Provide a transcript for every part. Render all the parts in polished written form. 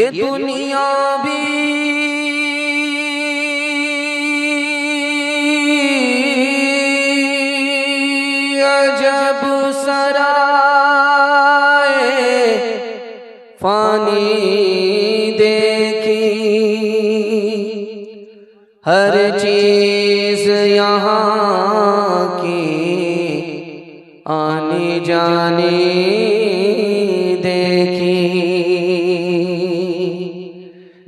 ये दुनिया भी अजब सराए फानी देखी हर चीज यहाँ की आने जाने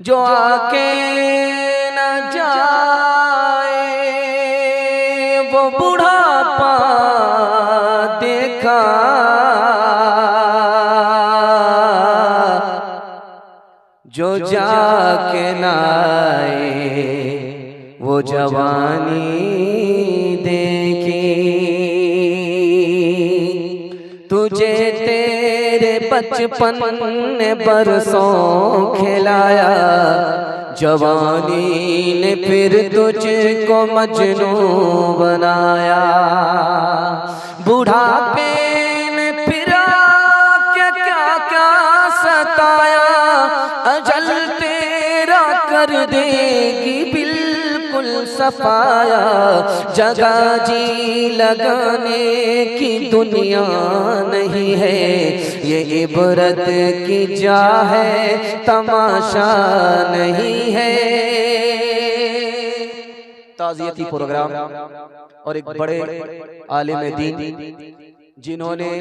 जो आके न जाए वो बुढ़ापा देखा जो जाके न आए वो जवानी देखी तुझे तेरे बचपन ने बरसों खिलाया जवानी ने फिर तुझको मजनू बनाया बुढ़ापे ने फिरा क्या क्या क्या सताया अजल तेरा कर देगी बिल्कुल सफाया जगह जी लगाने की दुनिया नहीं है ये इबरत की जा है तमाशा नहीं है। ताज़ियती प्रोग्राम और एक बड़े आलिम दीन जिन्होंने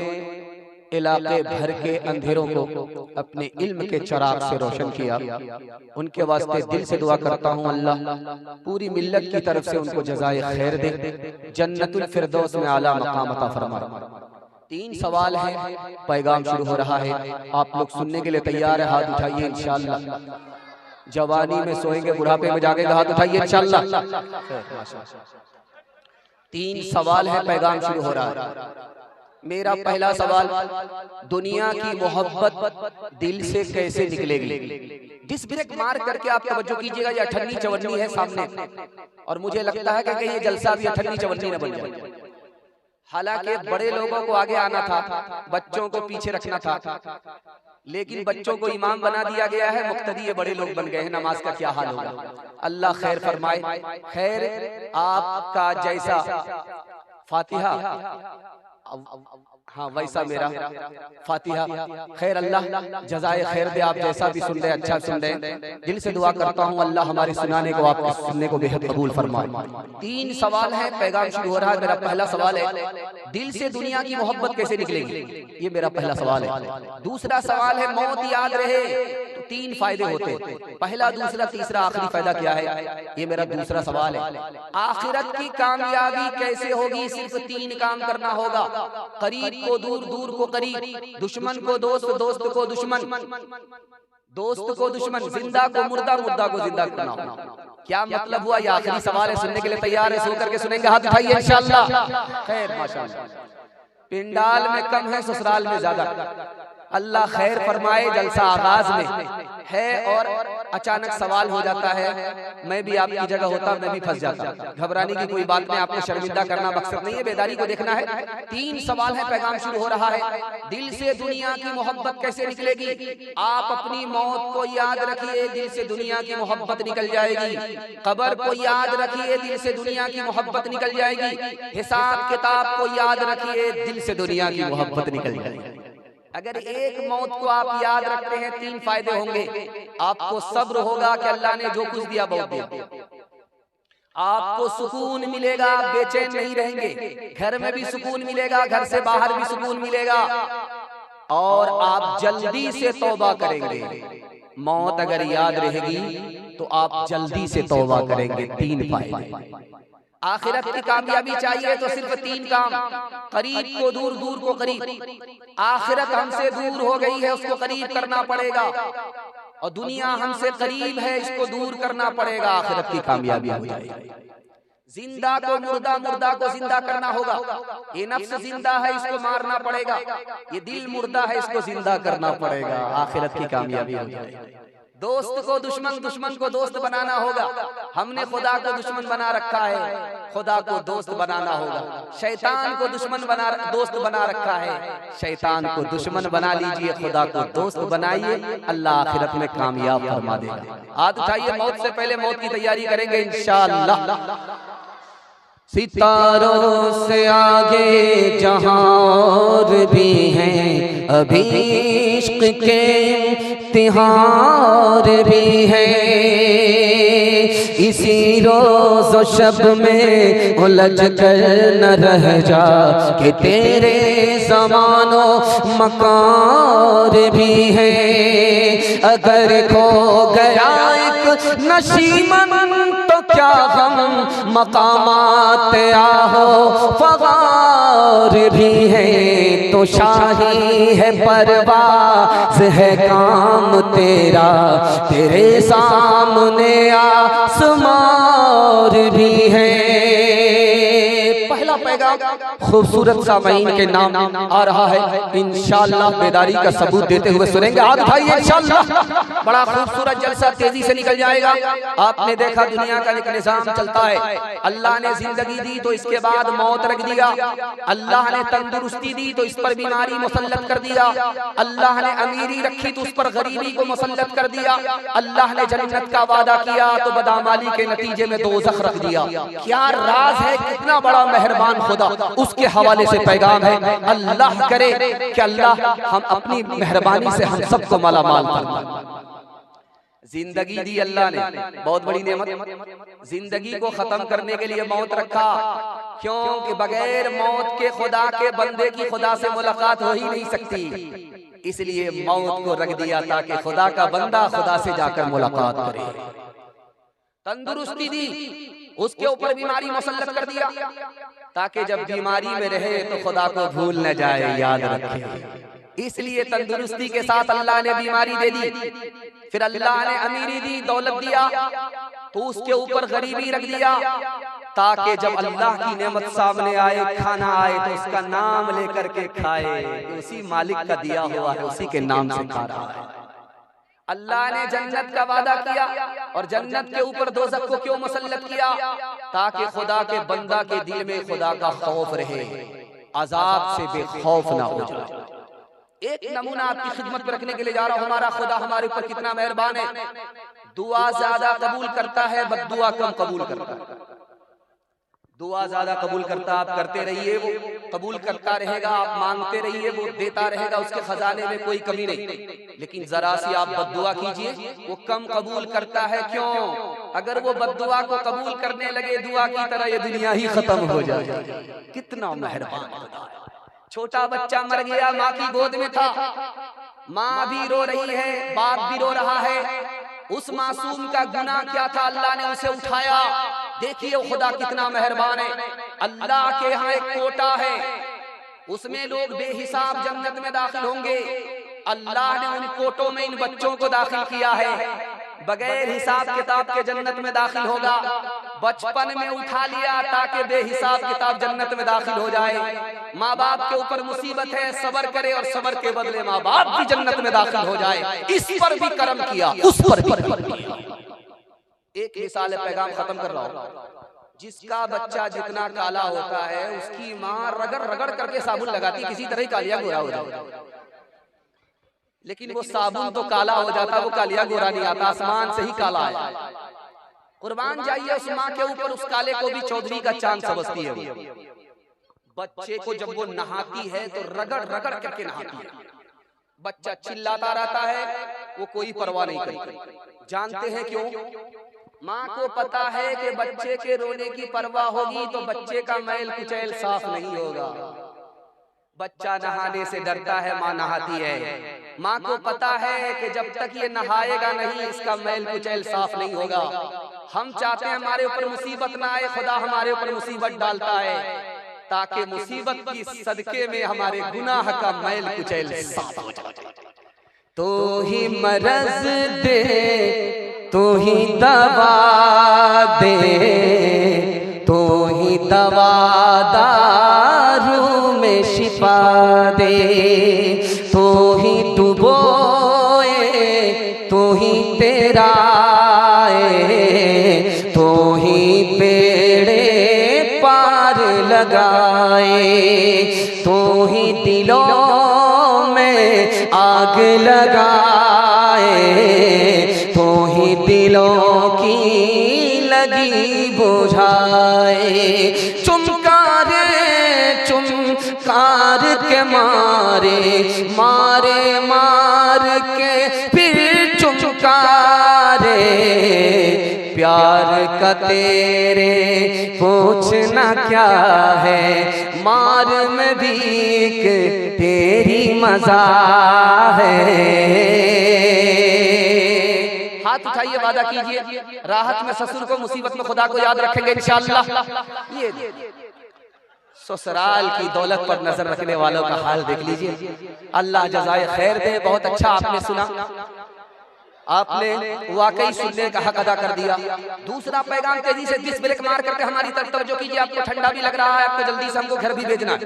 इलाके भर के अंधेरों को अपने इल्म के चिराग से रोशन किया उनके वास्ते दिल से दुआ करता हूँ अल्लाह पूरी मिल्लत की तरफ से उनको जज़ाए खैर दे जन्नतुल फिरदौस में आला मकाम अता फरमाए। 3 सवाल हैं पैगाम शुरू हो रहा है आप लोग सुनने के लिए तैयार है हाथ उठाइए इंशाअल्लाह जवानी में सोएंगे बुढ़ापे में जागेंगे हाथ उठाइए इंशाअल्लाह। 3 सवाल है पैगाम शुरू हो रहा है। मेरा पहला सवाल दुनिया की मोहब्बत दिल से कैसे निकलेगी। डिस ब्रेक मार करके आप तवज्जो कीजिएगा ये अठन्नी चवन्नी है सामने और मुझे लगता है कि कहीं ये जलसा भी अठन्नी चवन्नी न बन जाए। हालांकि बड़े लोगों को आगे आना था बच्चों को पीछे रखना था लेकिन बच्चों को इमाम बना दिया गया है मुक्तदी ये बड़े लोग बन गए हैं नमाज का क्या हाल होगा अल्लाह खैर फरमाए। खैर आपका जैसा फातिहा हाँ वैसा मेरा फातिहा खैर अल्लाह जज़ाए खैर दे आप जैसा भी सुन रहे अच्छा सुन रहे दिल से दुआ करता हूँ अल्लाह हमारे सुनाने को आपके सुनने को बेहद कबूल फरमाए। 3 सवाल है पैगाम शुरू हो रहा है। मेरा पहला सवाल है दिल से दुनिया की मोहब्बत कैसे निकलेगी ये मेरा पहला सवाल है। दूसरा सवाल है मौत याद रहे तो 3 फायदे होते पहला दूसरा तीसरा आखिरी फायदा क्या है ये मेरा दूसरा सवाल है। आखिरत की कामयाबी कैसे होगी सिर्फ 3 काम करना होगा करीब को दूर दूर को करीब दुश्मन को दोस्त दोस्त को दुश्मन दोस्त को दुश्मन जिंदा को मुर्दा मुर्दा को जिंदा करना क्या मतलब हुआ? ये आखिरी सवाल है, सुनने के लिए तैयार है? सो करके सुनेंगे, हाथ उठाइए इंशाअल्लाह। खैर माशाअल्लाह, पिंडाल में कम है, ससुराल में ज्यादा। अल्लाह खैर फरमाए। जलसा आगाज में है और अचानक सवाल हो जाता है। मैं भी आपकी जगह होता, मैं भी फंस जाता। घबराने की कोई बात नहीं, आपको शर्मिंदा करना मकसद नहीं है, बेदारी को देखना है। 3 सवाल है, पैगाम शुरू हो रहा है। दिल से दुनिया की मोहब्बत कैसे निकलेगी? आप अपनी मौत को याद रखिए, दिल से दुनिया की मोहब्बत निकल जाएगी। कब्र को याद रखिए, दिल से दुनिया की मोहब्बत निकल जाएगी। हिसाब किताब को याद रखिए, दिल से दुनिया की मोहब्बत निकल जाएगी। अगर एक मौत को आप याद रखते हैं, 3 फायदे होंगे। आपको सब्र होगा कि अल्लाह ने जो कुछ दिया बहुत दिया। आपको सुकून मिलेगा, बेचैन नहीं रहेंगे। घर में भी सुकून मिलेगा, घर से बाहर भी सुकून मिलेगा। और आप जल्दी से तौबा करेंगे। मौत अगर याद रहेगी तो आप जल्दी से तौबा करेंगे। 3 फायदे। आखिरत की कामयाबी चाहिए तो सिर्फ 3 काम। करीब को दूर, दूर को करीब। आखिरत हमसे दूर हो गई है, उसको करीब करना पड़ेगा। और दुनिया हमसे करीब है, इसको दूर करना पड़ेगा। आखिरत की कामयाबी हो जाएगी। जिंदा को मुर्दा, मुर्दा को जिंदा करना होगा। ये नफ्स जिंदा है, इसको मारना पड़ेगा। ये दिल मुर्दा है, इसको जिंदा करना पड़ेगा। आखिरत की कामयाबी हो जाएगी। दोस्त को दुश्मन, दुश्मन को दोस्त बनाना होगा। हमने खुदा को दुश्मन बना रखा है, खुदा को दोस्त बनाना होगा। शैतान को दुश्मन बना, दोस्त बना रखा है, शैतान को दुश्मन बना लीजिए, खुदा को दोस्त बनाइए। अल्लाह आखिरत में कामयाब फरमा देगा। हाथ उठाइए, मौत से पहले मौत की तैयारी करेंगे इंशाअल्लाह। सितारों से आगे जहां और भी हैं, अभी इश्क के इम्तिहान भी हैं। इसी रोज़ व शब में उलझ कर न रह जा कि तेरे ज़मानो मकान भी हैं। अगर खो गया एक नशीमन तो क्या गम, मकामात आहो फगार भी है। तो शाही है परवाज़ है काम तेरा, तेरे सामने आसमान भी है। पहला पैगाम खूबसूरत सामईन के नाम आ रहा है। इंशाअल्लाह बेदारी का सबूत देते हुए सुनेंगे। हाथ उठाइए इंशाअल्लाह। बड़ा खूबसूरत जलसा तेजी से निकल जाएगा। आपने देखा दुनिया का एक निजाम चलता है। अल्लाह ने जिंदगी दी तो इसके बाद मौत रख दिया। अल्लाह ने तंदुरुस्ती दी तो इस पर बीमारी मुसल्लत कर दिया। अल्लाह ने अमीरी रखी तो उस पर गरीबी को मुसल्लत कर दिया। अल्लाह ने जन्नत का वादा किया तो बदअमली के नतीजे में दोज़ख रख दिया। क्या राज है, कितना बड़ा मेहरबान खुदा, उसके हवाले से पैगाम है। अल्लाह करे कि अल्लाह हम अपनी मेहरबानी से हम सबको मालामाल फरमाए। जिंदगी दी अल्लाह ने, बहुत बड़ी नेमत। जिंदगी को खत्म करने के लिए मौत रखा। क्यों कि बगैर मौत के खुदा के बंदे की खुदा से मुलाकात हो ही नहीं सकती। इसलिए मौत को रख दिया ताकि खुदा का बंदा खुदा से जाकर मुलाकात करे। तंदुरुस्ती दी, उसके ऊपर बीमारी मुसल्लत कर दिया ताकि जब बीमारी में रहे तो खुदा को भूल न जाए, याद रखे। इसलिए तंदुरुस्ती के साथ अल्लाह ने बीमारी दे दी। फिर अल्लाह ने अमीरी दी, दौलत दिया तो उसके ऊपर गरीबी रख दिया ताकि जब अल्लाह की नेमत सामने आए, खाना आए तो उसका नाम लेकर के खाए। उसी मालिक का दिया हुआ है, उसी के नाम से खा रहा है। अल्लाह ने जन्नत का वादा किया और जन्नत के ऊपर दोज़ख को क्यों मुसल्लत किया? ताकि खुदा के बंदा के दिल में खुदा का खौफ रहे, अजाब से बेखौफ ना हो जाए। एक नमूना आपकी खिदमत में रखने के लिए जा रहा हूं। हमारा खुदा हमारे ऊपर कितना मेहरबान है। दुआ ज्यादा कबूल करता है, बद्दुआ कम कबूल करता है। दुआ ज्यादा कबूल करता, आप करते रहिए, वो कबूल करता रहेगा। आप मांगते रहिए, वो देता रहेगा। उसके खजाने में कोई कमी नहीं। लेकिन जरा सी आप बद्दुआ कीजिए, वो कम कबूल करता है। क्यों? अगर वो बद्दुआ को कबूल करने लगे दुआ की तरह, ये दुनिया ही खत्म हो जाए। कितना मेहरबान खुदा है। छोटा बच्चा मर गया, माँ की गोद में था, माँ भी रो रही है, बाप भी रो रहा है। उस मासूम का गुनाह क्या था? अल्लाह ने उसे उठाया। देखिए खुदा कितना मेहरबान है। अल्लाह के यहाँ एक कोटा है, उसमें लोग बेहिसाब जन्नत में दाखिल होंगे। अल्लाह ने उन कोटों में इन बच्चों को दाखिल किया है। बगैर हिसाब किताब के जन्नत में दाखिल होगा। बचपन में उठा लिया ताकि बेहिसाब किताब जन्नत में दाखिल हो जाए। माँ बाप के ऊपर मुसीबत है, सब्र करे और सब्र के बदले माँ बाप भी जन्नत में दाखिल हो जाए। इस पर भी कर्म किया, उस पर भी कर्म किया। एक मिसाल है, पैगाम खत्म कर रहा हूं। जिसका बच्चा जितना काला होता है उसकी माँ रगड़ रगड़ करके साबुन लगाती, किसी तरह ही कालिया गोरा हो जाए, लेकिन वो साबुन तो काला हो जाता, वो कालिया गोरा नहीं आता, आसमान से ही काला है। कुर्बान जाइए उस माँ के ऊपर, उस काले को भी चौधरी का चांद समझती है वो। बच्चे को जब वो नहाती है तो रगड़ रगड़ करके नहाती है। बच्चा चिल्लाता रहता है, वो कोई परवाह नहीं करती। जानते हैं क्यों? माँ को पता है कि बच्चे के रोने की परवाह होगी तो बच्चे का मैल कुचैल साफ नहीं होगा। बच्चा नहाने से डरता है, माँ नहाती है। माँ को पता है कि जब तक ये नहाएगा नहीं इसका मैल कुचैल साफ नहीं होगा। हम चाहते हैं हमारे ऊपर मुसीबत ना आए, खुदा हमारे ऊपर मुसीबत डालता है ताकि मुसीबत की सदके में हमारे गुनाह का मैल कुचैल साफ हो जाए। तो ही मरज दे, तो ही दवा दे, तो ही दवा दारू में शिफा दे, तो ही डुबोए, तो ही तेराए, तो ही पेड़े पार लगाए, तो ही दिलों में आग लगाए, तो ही दिलों की लगी बुझाए। चुमकारे चुमकार के मारे, मारे मार के फिर चुमकारे, प्यार का तेरे पूछना क्या है, मार में भीख तेरी मजा है। हाथ उठाइए, वादा कीजिए राहत में ससुर को, मुसीबत में खुदा को याद रखेंगे इंशाअल्लाह। ये ससुराल की दौलत पर नजर रखने वालों का हाल देख लीजिए, अल्लाह जज़ाए खैर दे। बहुत अच्छा आपने सुना, आपने वाकई सुनने का हक अदा कर दिया। दूसरा पैगाम तेजी से 20 ब्रेक मार करके हमारी तरफ तवज्जो कीजिए। आपको ठंडा भी लग रहा है, आपको जल्दी से हमको घर भी भेजना है।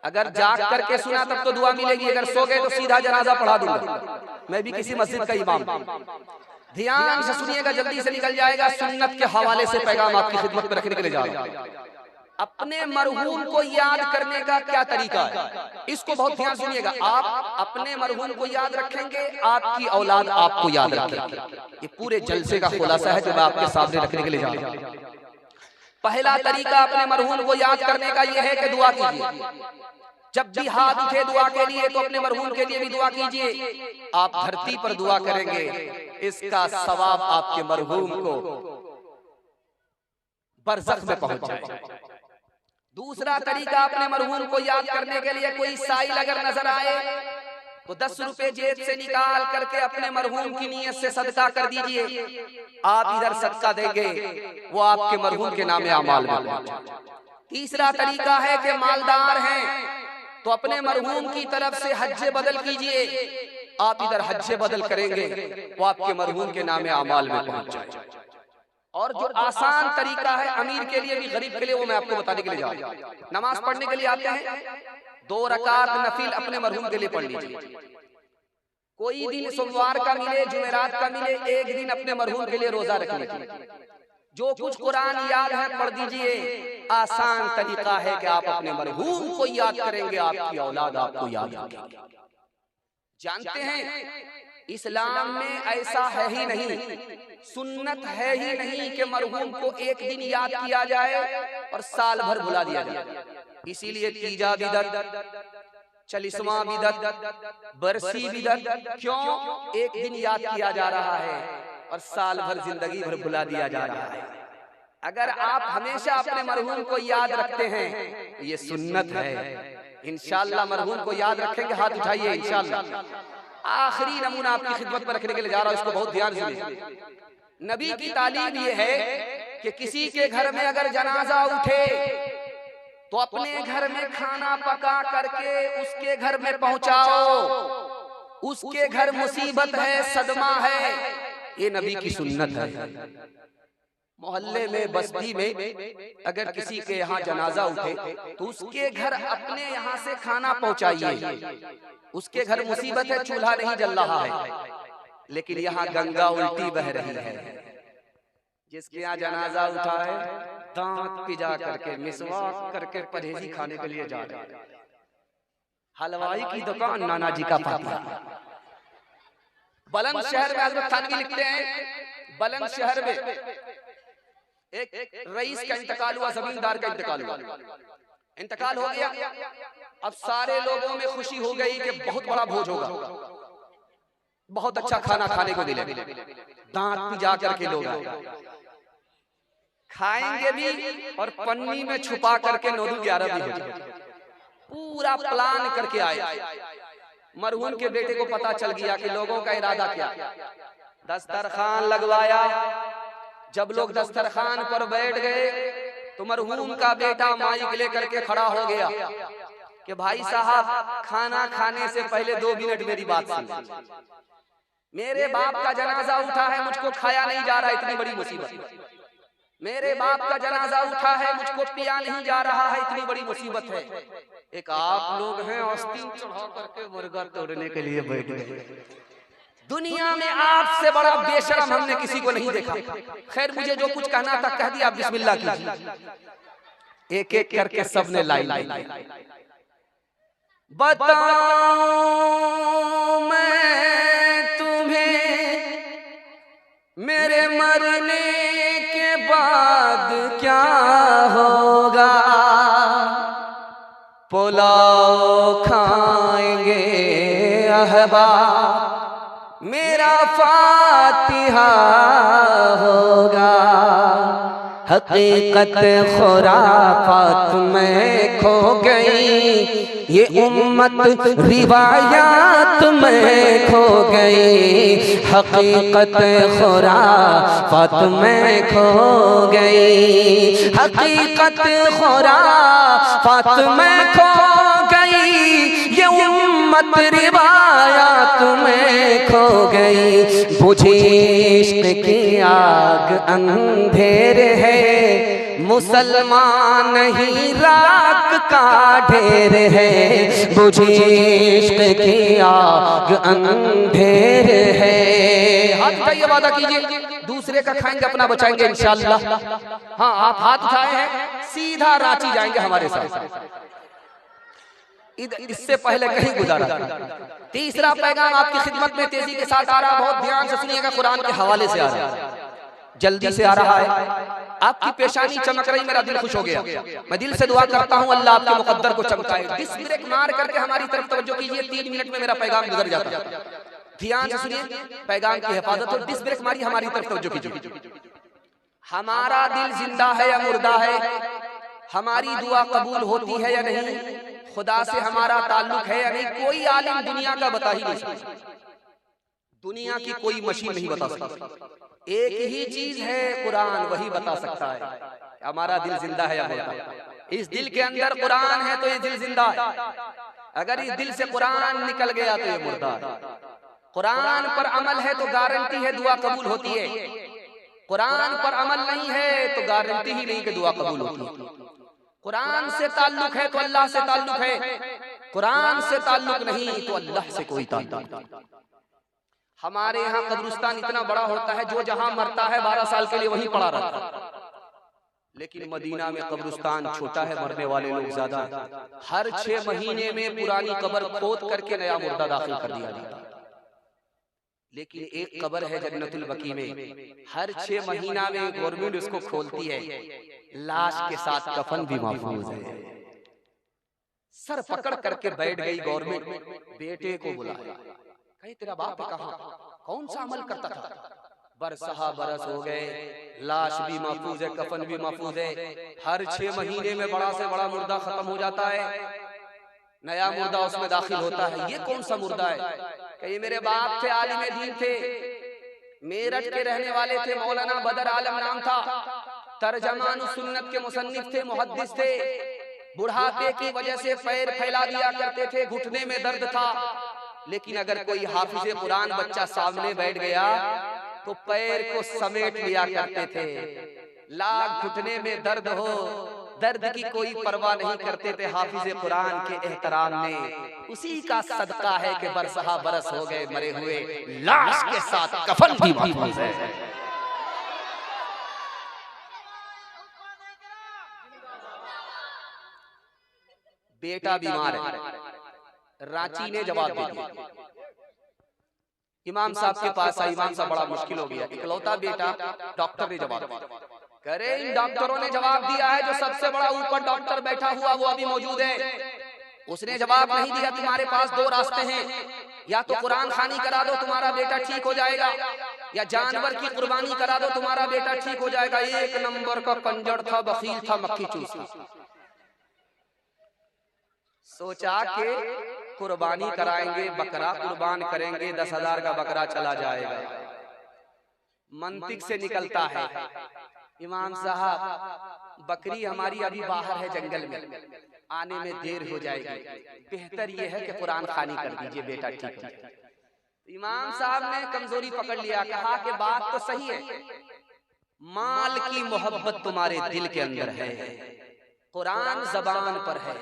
अगर जाग करके सुना तब तो दुआ मिलेगी, अगर सो गए तो सीधा जनाजा पढ़ा दूंगा। मैं भी किसी मस्जिद का इमाम। ध्यान से सुनिएगा, जल्दी से निकल जाएगा। सुन्नत के हवाले से पैगाम आपकी खिदमत में रखने के लिए जा रहा हूं। अपने मरहूम को याद करने का क्या तरीका है, इसको बहुत ध्यान सुनिएगा। आप अपने मरहूम को याद रखेंगे, आपकी औलाद आपको याद रखेगी। ये पूरे जलसे का खुलासा है जो मैं आपके सामने रखने के लिए जा रहा हूं। पहला तरीका अपने मरहूम को याद करने का यह है कि दुआ कीजिए। जब भी हाथ उठे दुआ के लिए तो अपने मरहूम के लिए भी दुआ कीजिए। आप धरती पर दुआ करेंगे, इसका सवाब आपके मरहूम को बरज़ख में पहुंच जाएगा। दूसरा तरीका अपने मरहूम को याद करने के लिए, कोई साइल अगर नजर आए तो 10 रुपए जेब से निकाल करके अपने मरहूम की नीयत से सदका कर दीजिए। आप इधर सदका देंगे, वो आपके मरहूम के नामे अमाल में पहुंचे। तीसरा तरीका है कि मालदार हैं तो अपने मरहूम की तरफ से हज्जे बदल कीजिए। आप इधर हज्जे बदल करेंगे, वो आपके मरहूम के नामे अमाल में पहुंच जाए। और जो आसान तरीका है अमीर के लिए भी गरीब के लिए, वो मैं आपको बताने के लिए जा रहा हूं। नमाज पढ़ने के लिए आते हैं, 2 रकात नफिल अपने मरहूम के लिए पढ़ लीजिए। कोई दिन सोमवार का मिले, जुमेरात का मिले, एक दिन अपने मरहूम के लिए रोजा रख लीजिए। जो कुछ कुरान याद है पढ़ दीजिए। आसान तरीका है कि आप अपने मरहूम को याद करेंगे, आपकी औलाद आपको याद रखेगी। जानते हैं इस्लाम में ऐसा है ही नहीं, सुन्नत है ही नहीं कि मरहूम को एक दिन याद किया जाए और साल भर भुला दिया जाए। इसीलिए तीजा बिदअत, 40वां बिदअत, बरसी बिदअत, क्यों एक दिन याद किया जा रहा है और साल भर जिंदगी भर भुला दिया जा रहा है। अगर आप हमेशा अपने मरहूम को याद रखते हैं, ये सुन्नत है। इंशाअल्लाह मरहूम को याद रखेंगे, हाथ उठाइए इंशाअल्लाह। आखिरी नमूना आपकी खिदमत में रखने के लिए जा रहा हूं, इसको बहुत ध्यान सुनिए। नबी की तालीम ये है कि किसी के घर में अगर जनाजा उठे तो अपने घर में खाना पका करके उसके घर में पहुंचाओ, उसके घर मुसीबत है, सदमा है, ये नबी की सुन्नत है। मोहल्ले में, बस्ती में अगर किसी के यहाँ जनाजा उठे तो उसके घर अपने यहाँ से खाना पहुँचाइए। उसके घर मुसीबत है, चूल्हा नहीं जल रहा है, लेकिन यहाँ गंगा उल्टी बह रही है। जिसके यहाँ जनाजा उठा है, दांत पिजा करके, मिसवाक करके परहेजी खाने के लिए जा रहे हैं। हलवाई की दुकान, नाना जी का फातिहा। बुलंदशहर में हजरत थानवी लिखते हैं, बुलंदशहर में एक रईस का इंतकाल हुआ, जमींदार का इंतकाल हुआ, इंतकाल हो गया। अब सारे लोगों में खुशी हो गई कि बहुत बड़ा भोज होगा, बहुत अच्छा खाना खाने को मिले। दांत पिजा करके लोग खाएंगे भी और पन्नी में छुपा करके 9-11 भी हो जाए। पूरा प्लान करके आए। मरहूम के बेटे को पता चल गया कि लोगों का इरादा क्या। दस्तरखान लगवाया। जब लोग दस्तरखान पर बैठ गए तो मरहूम का बेटा माइक लेकर के खड़ा हो गया कि भाई साहब, खाना खाने से पहले 2 मिनट मेरी बात सुन। मेरे बाप का जनाजा उठा है, मुझको खाया नहीं जा रहा, इतनी बड़ी मुसीबत। मेरे बाप का जनाजा उठा है, मुझको पिया नहीं जा रहा है, इतनी बड़ी मुसीबत है। एक आप लोग हैं आस्तीन चढ़ा करके मुर्गा तोड़ने के लिए बैठ गए। दुनिया में आपसे बड़ा बेशरम हमने किसी को नहीं देखा। खैर, मुझे जो कुछ कहना था कह दिया, बिस्मिल्लाह कीजिए। एक एक करके सबने लाइन बताऊं मैं तुम्हें मेरे मरने के बाद क्या होगा। पुलाव खाएंगे अहबाब, मेरा फातिहा होगा। हकीकत खुराफात में खो गई, ये उम्मत रिवायात में खो गई। हकीकत खुराफात में खो गई, हकीकत खुराफात में खो गई, ये उम्मत रिवायात में खो गई। बुझी इश्क की आग अंधेर है, मुसलमान नहीं राख का ढेर है। बुझी इश्क की आग अंधेर है। हाथ उठाइए, वादा कीजिए दूसरे का खाएंगे अपना बचाएंगे इंशाअल्लाह। हाँ, आप हाथ उठाए हैं, सीधा रांची जाएंगे हमारे साथ। इससे पहले कहीं गुजारा। तीसरा पैगाम आपकी खिदमत में तेजी के साथ आ रहा, बहुत ध्यान से सुनिएगा, कुरान के हवाले से आ रहा है, जल्दी से आ रहा है। आपकी पेशानी चमक रही, मेरा दिल खुश हो गया। मैं दिल से दुआ करता हूँ अल्लाह आपके मुकद्दर को चमकाए। डिस्क ब्रेक मार करके हमारी तरफ तवज्जो कीजिए, 3 मिनट में मेरा पैगाम गुजर जाता है। ध्यान से सुनिए, पैगाम की हिफाजत हो। डिस्क ब्रेक मारी, हमारी तरफ तवज्जो कीजिए। हमारा दिल जिंदा है या मुर्दा है, हमारी दुआ कबूल होती है या नहीं, खुदा से हमारा ताल्लुक है या नहीं, कोई आलिम दुनिया का बता ही नहीं सकता। दुनिया की कोई मशीन नहीं बता सकती। एक ही चीज है, कुरान, वही बता सकता है हमारा दिल जिंदा है या मुर्दा। इस दिल के अंदर कुरान है तो ये दिल जिंदा है, अगर इस दिल से कुरान निकल गया तो ये मुर्दा है। कुरान पर अमल है तो गारंटी है दुआ कबूल होती है, कुरान पर अमल नहीं है तो गारंटी ही नहीं कि दुआ कबूल होती है। कुरान से ताल्लुक है तो अल्लाह से ताल्लुक है, कुरान से ताल्लुक नहीं तो अल्लाह से कोई ताल्लुक नहीं। हमारे यहाँ कब्रिस्तान इतना बड़ा होता है, जो जहाँ मरता है 12 साल के लिए वहीं पड़ा रहता है, लेकिन मदीना में कब्रिस्तान छोटा है, मरने वाले लोग ज्यादा है। हर 6 महीने में पुरानी कब्र खोद करके नया मुर्दा दाखिल कर दिया जाता है। लेकिन एक कब्र है जन्नतुल बकी में, हर 6 महीना में गवर्नमेंट उसको खोलती है, लाश के साथ कफन भी महफूज है। सर पकड़ करके बैठ गई गवर्नमेंट, बेटे को बुलाया, कहीं तेरा बाप कहाँ, कौन सा अमल करता था। बरसहा बरस हो गए, लाश भी महफूज है, कफन भी महफूज है। हर 6 महीने में बड़ा से बड़ा मुर्दा खत्म हो जाता है, नया मुर्दा उसमें दाखिल होता है। ये कौन सा मुर्दा है? ये मेरे बाप थे, आलिम दीन थे, मेरठ के रहने वाले थे, मौलाना बदर आलम नाम था, तर्जमान सुन्नत के मुसन्निफ थे, मुहद्दिस थे। बुढ़ापे की वजह से पैर फैला दिया करते थे, घुटने में दर्द था, लेकिन अगर कोई हाफिज कुरान बच्चा सामने बैठ गया तो पैर को समेट लिया करते थे। लाख घुटने में दर्द हो, दर्द की कोई परवाह नहीं करते थे हाफिज कुरान के एहतराम में। उसी का सदका है कि बरसहा बरस हो गए मरे हुए, लाश के साथ कफन भी महफूज है। बेटा बीमार है, रांची ने जवाब दे दिया। इमाम साहब के पास आई, इमाम साहब बड़ा मुश्किल हो गया, इकलौता बेटा, डॉक्टर ने जवाब दिया। करे इन डॉक्टरों ने जवाब दिया है, जो सबसे बड़ा ऊपर डॉक्टर बैठा हुआ वो अभी मौजूद है, उसने जवाब नहीं दिया। तुम्हारे पास दो रास्ते हैं, या तो कुरान खानी करा दो तुम्हारा बेटा ठीक हो जाएगा, या जानवर की कुर्बानी करा दो तुम्हारा बेटा ठीक हो जाएगा। एक नंबर का कंजर था, बखील था, मक्खी चूस था। सोचा कि कुर्बानी कराएंगे, बकरा कुर्बान करेंगे, 10,000 का बकरा चला जाएगा। मंतिक से निकलता है, इमाम साहब बकरी हमारी अभी बाहर है जंगल में, आने में देर हो जाएगी, बेहतर यह है कि कुरान खानी कर दीजिए, बेटा ठीक है। इमाम साहब ने कमजोरी पकड़ लिया, कहा कि बात तो सही है, माल की मोहब्बत तुम्हारे दिल के अंदर है, कुरान जबान पर है।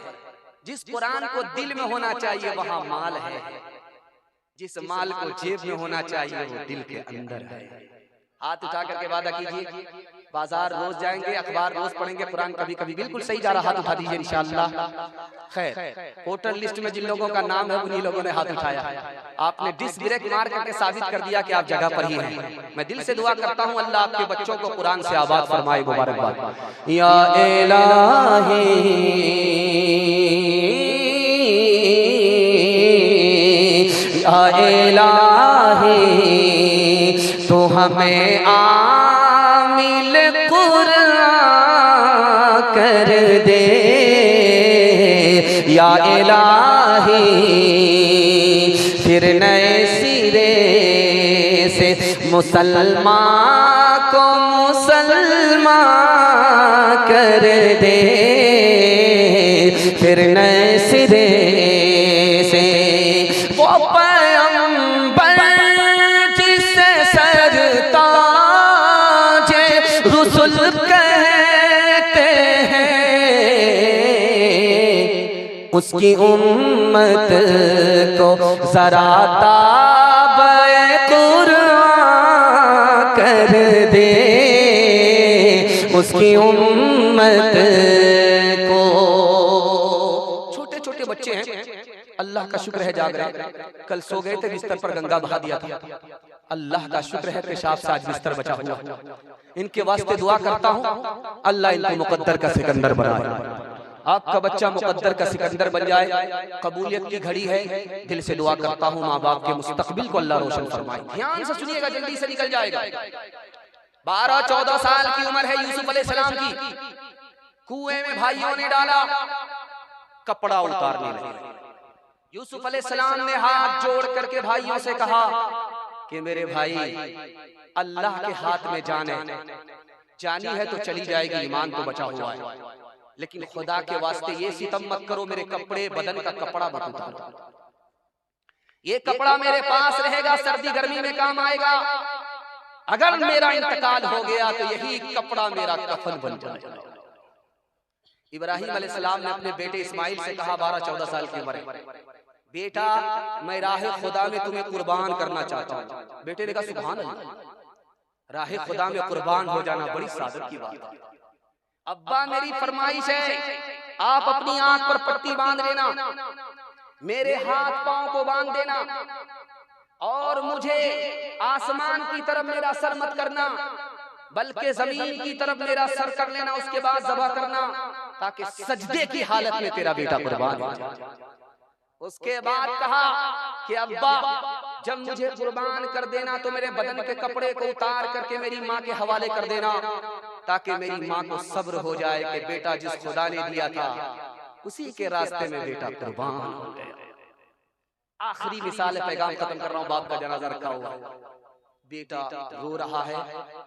जिस कुरान को दिल में होना चाहिए वहां माल है, जिस माल को जेब में होना चाहिए वो दिल के अंदर है। हाथ उठा करके वादा कीजिए, बाजार रोज जाएंगे, अखबार रोज पढ़ेंगे, कुरान कभी कभी बिल्कुल सही जा रहा, हाथ उठा दीजिए इंशाअल्लाह। खैर, वोटर लिस्ट में जिन लोगों का नाम है उन्हीं लोगों ने हाथ उठाया। आपने डिस्क ब्रेक मार करके साबित कर दिया कि आप जगह पर ही हैं। मैं दिल से दुआ करता हूँ अल्लाह आपके बच्चों को कुरान से आबाद फरमाए। मुबारकबाद। या इलाही या इलाही तो हमें आमिल कुरान कर दे, या इलाही फिर नए सिरे से मुसलमान को मुसलमान कर दे, फिर नए सिरे से वो पैगंबर जिसे सरताज रुसुल कहते हैं, उसकी उम्मत को जरा ताबे कुरान कर दे, उसकी उम्मत को। छोटे छोटे बच्चे हैं, अल्लाह का शुक्र है जाग रहे, कल सो गए थे बिस्तर पर गंगा बहा दिया था, अल्लाह का शुक्र है पेशाब से आज बिस्तर बचा हुआ। इनके वास्ते दुआ करता हूँ अल्लाह इनको मुकद्दर का सिकंदर बनाए। आपका बच्चा मुकद्दर का सिकंदर बन जाए, कबूलियत की घड़ी है, दिल से दुआ करता हूँ माँ बाप के मुस्तकबिल को अल्लाह रोशन फरमाए। ध्यान से सुनिएगा, जल्दी से निकल जाएगा। 12-14 साल की उम्र है यूसुफ अलैहिस्सलाम की, कुएं में भाइयों ने डाला, कपड़ा उतारने लगे। यूसुफ अलैहिस्सलाम ने हाथ जोड़ करके भाइयों से कहा कि मेरे भाई, अल्लाह के हाथ में जान है, जानी है तो चली जाएगी, ईमान तो बचा हुआ है, लेकिन खुदा के वास्ते ये सितम मत करो, मेरे कपड़े, बदन का कपड़ा मत उतारो। ये कपड़ा मेरे पास रहेगा, सर्दी गर्मी में काम आएगा। अगर मेरा इंतकाल हो गया तो यही कपड़ा मेरा कफन बन जाएगा। इब्राहिम अलैहिस्सलाम ने अपने बेटे इस्माइल से कहा, 12-14 साल की उम्र है, बेटा मैं राह खुदा में तुम्हें कुर्बान करना चाहता हूँ। बेटे ने कहा सुभान अल्लाह, राह खुदा में कुर्बान हो जाना बड़ी सादत की बात है। अब्बा मेरी फरमाइश है, आप अपनी आंख पर पट्टी बांध लेना, मेरे हाथ पांव को बांध देना, और मुझे आसमान की तरफ मेरा सर मत करना, बल्कि जमीन की तरफ मेरा सर कर लेना, उसके बाद ज़बह करना, ताकि सजदे की हालत में तेरा बेटा कुर्बान हो जाए। उसके बाद कहा कि अब्बा जब मुझे कुर्बान कर देना तो मेरे बदन के कपड़े को उतार करके मेरी माँ के हवाले कर देना, ताकि मेरी माँ को सब्र हो जाए कि बेटा जिस खुदा ने दिया था उसी के रास्ते में बेटा कुर्बान हो गया। आखिरी मिसाल है, पैगाम खत्म कर रहा हूँ। बाप का जनाजा रखा हुआ, बेटा रो रहा है,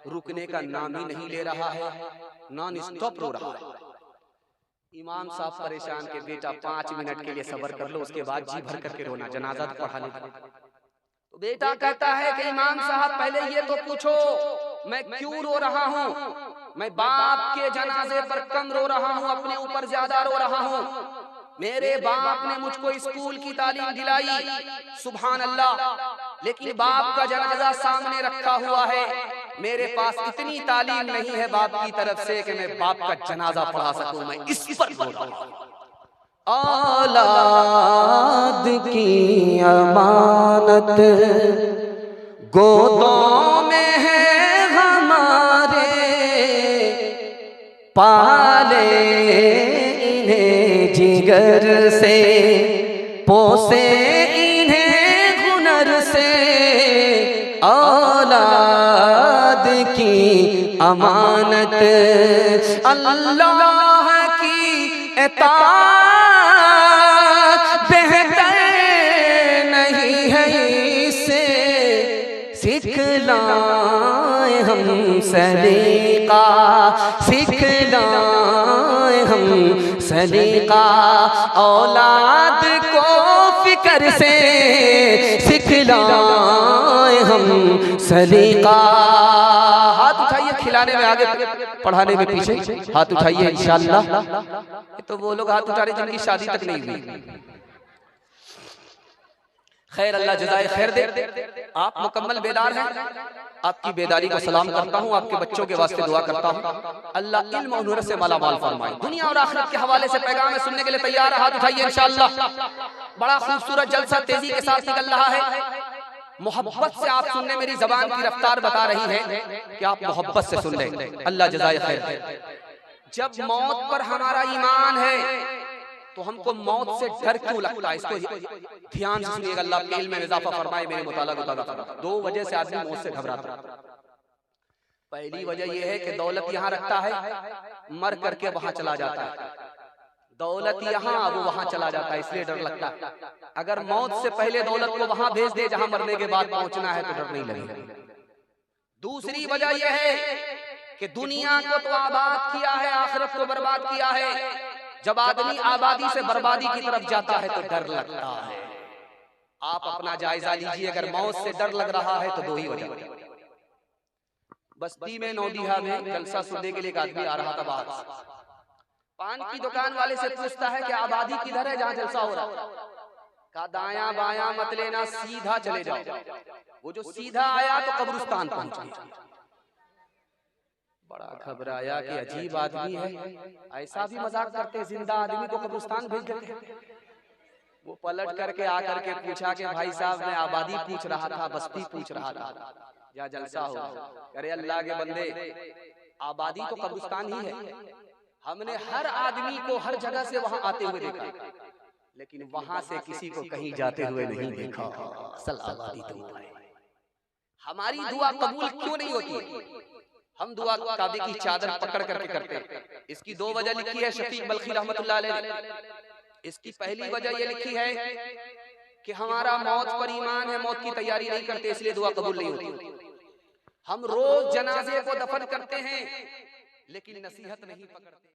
रुकने का नाम ही नहीं ले रहा है, नॉन स्टॉप रो रहा है। इमाम साहब परेशान के बेटा 5 मिनट के लिए सब्र कर लो, उसके बाद जी भर करके रोना, जनाजा तो पढ़ाने का। तो बेटा कहता है कि इमाम साहब पहले ये तो पूछो मैं क्यों रो रहा हूँ, मैं बाप के जनाजे पर कम रो रहा हूँ, अपने ऊपर ज्यादा रो रहा हूँ। मेरे बाप ने मुझको स्कूल की तालीम दिलाई, सुभान अल्लाह, लेकिन बाप का जनाजा सामने रखा हुआ है, मेरे पास इतनी तालीम नहीं है बाप की तरफ से कि मैं बाप का जनाजा पढ़ा सकूं, मैं इस पर रो रहा हूं। औलाद की अमानत गोदों में है हमारे, पाले इन्हें जिगर से, पोसे इन्हें हुनर से। औलाद की अमानत अल्लाह की इताअत बेहतर नहीं है, इससे सिखलाए हम सलीका, सिखलाए हम सलीका। औलाद को फिक्र से सिखलाए हम सलीका। हाथ उठाइए, खिलाने में आगे, पढ़ाने में पीछे, हाथ उठाइए इंशाअल्लाह। तो वो लोग हाथ उठा रहे जिनकी शादी तक नहीं हुई। खैर, अल्लाह जज़ाए खैर दे। आप मुकम्मल बेदार हैं, आपकी बेदारी को सलाम करता हूँ, आपके बच्चों के वास्ते दुआ करता हूँ। अल्लाह इल्म और हुनर से मालामाल फरमाए। दुनिया और आखिरत के हवाले से पैगाम सुनने के लिए तैयार है? हाथ उठाइए इंशाअल्लाह। बड़ा खूबसूरत जलसा तेजी के साथ निकल रहा है। मोहब्बत से आप सुनने, मेरी जबान की रफ्तार बता रही है कि आप मोहब्बत से सुन लें। अल्लाह जज़ाए खैर दे। जब मौत पर हमारा ईमान है तो हमको मौत से डर क्यों लगता है? इसको ध्यान से सुनिएगा, अल्लाह के इल्म में इजाफा फरमाए, मेरे मुताला। 2 वजह से आदमी मौत से घबराता है। पहली वजह यह है कि दौलत यहाँ रखता है, मर करके वहां चला जाता है। दौलत यहाँ, वो वहां चला जाता है, इसलिए डर लगता है। अगर मौत से पहले दौलत को वहां भेज दे जहां मरने के बाद पहुंचना है तो डर नहीं लगेगा। दूसरी वजह यह है कि दुनिया को तो आबाद किया है, आखिरत को बर्बाद किया है। जब आदमी आबादी से बर्बादी की तरफ जाता है तो डर लगता है। आप अपना जायजा लीजिए, अगर मौत से डर लग रहा है तो 2 ही वजह। बस्ती में नौडीहा में जलसा सुनने के लिए एक आदमी आ रहा था बाहर। पान की दुकान वाले से पूछता है कि आबादी किधर है जहाँ जलसा हो रहा है? कहा दाया बाया मत लेना, सीधा चले जाओ। वो जो सीधा आया तो कब्रिस्तान पहुंच गया। बड़ा घबराया कि अजीब आदमी है, ऐसा भी मजाक करते, जिंदा आदमी को कब्रिस्तान भेज देते। वो पलट करके आकर के पूछा कि भाई साहब, मैं आबादी पूछ रहा था, बस्ती पूछ रहा था, या जलसा हो? अरे अल्लाह के बंदे, आबादी तो कब्रिस्तान ही है। हमने हर आदमी को हर जगह से वहां आते हुए देखा, लेकिन वहां से किसी को कहीं जाते हुए नहीं देखा। असल आबादी तो है। हमारी दुआ कबूल क्यों नहीं होती? हम दुआ काबे की चादर पकड़ करके करते हैं। इसकी 2 वजह लिखी है शफीक बल्खी रहमतुल्लाह अलैह। इसकी पहली वजह ये लिखी है कि हमारा मौत पर ईमान है, मौत की तैयारी नहीं करते, इसलिए दुआ कबूल नहीं होती। हम रोज जनाजे को दफन करते हैं लेकिन नसीहत नहीं पकड़ते।